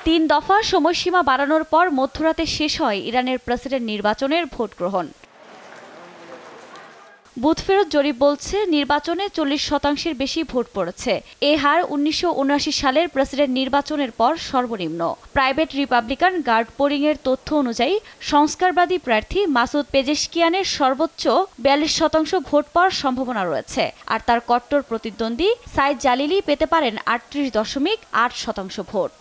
3 দফা সময়সীমা বাড়ানোর পর মধ্যরাতে শেষ হয় ইরানের প্রেসিডেন্ট নির্বাচনের ভোট গ্রহণ। বুথফেরত জরিপ বলছে নির্বাচনে 40% বেশি ভোট পড়েছে। এ হার 1979 সালের প্রেসিডেন্ট নির্বাচনের পর সর্বনিম্ন। প্রাইভেট রিপাবলিকান গার্ড পোলিংয়ের তথ্য অনুযায়ী সংস্কারবাদী প্রার্থী মাসুদ পেজেশকিয়ানের সর্বোচ্চ 42% ভোট পাওয়ার সম্ভাবনা রয়েছে, আর তার কট্টর প্রতিদ্বন্দ্বী সাইদ জালিলি পেতে পারেন 38.8% ভোট।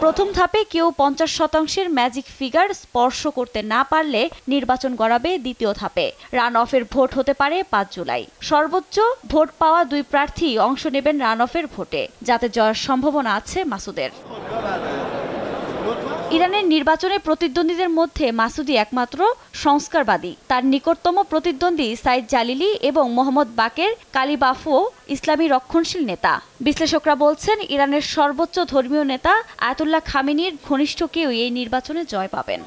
প্রথম ধাপে কেউ 50%-এর ম্যাজিক ফিগার স্পর্শ করতে না পারলে নির্বাচন গড়াবে দ্বিতীয় ধাপে। রান অফের ভোট হতে পারে 5 জুলাই। সর্বোচ্চ ভোট পাওয়া 2 প্রার্থী অংশ নেবেন রান অফের ভোটে, যাতে জয়ের সম্ভাবনা আছে মাসুদের। ইরানের নির্বাচনে প্রতিদ্বন্দ্বীদের মধ্যে মাসুদি একমাত্র সংস্কারবাদী। তার নিকটতম প্রতিদ্বন্দ্বী সাইদ জালিলি এবং মোহাম্মদ বাকের কালিবাফও ইসলামী রক্ষণশীল নেতা। বিশ্লেষকরা বলছেন ইরানের সর্বোচ্চ ধর্মীয় নেতা আয়াতুল্লাহ খামেনির ঘনিষ্ঠ কেউই এই নির্বাচনে জয় পাবেন।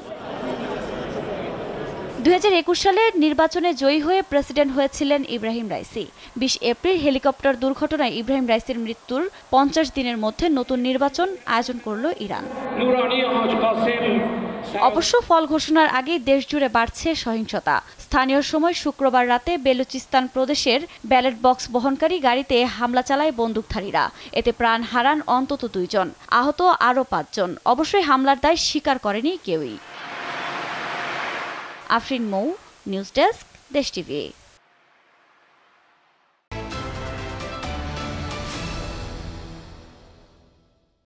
2021 সালের নির্বাচনে জয়ী হয়ে প্রেসিডেন্ট হয়েছিলেন ইব্রাহিম রাইসি। 20 এপ্রিল হেলিকপ্টার দুর্ঘটনায় ইব্রাহিম রাইসির মৃত্যুর 50 দিনের মধ্যে নতুন নির্বাচন আয়োজন করল ইরান। অবশ্য ফল ঘোষণার আগে দেশজুড়ে বাড়ছে সহিংসতা। স্থানীয় সময় শুক্রবার রাতে বেলুচিস্তান প্রদেশের ব্যালট বক্স বহনকারী গাড়িতে হামলা চালায় বন্দুকধারীরা। এতে প্রাণ হারান অন্তত 2 জন, আহত আরও 5 জন। অবশ্যই হামলার দায় স্বীকার করেনি কেউই। আফরিন মৌ, নিউজ ডেস্ক, দেশ টিভি।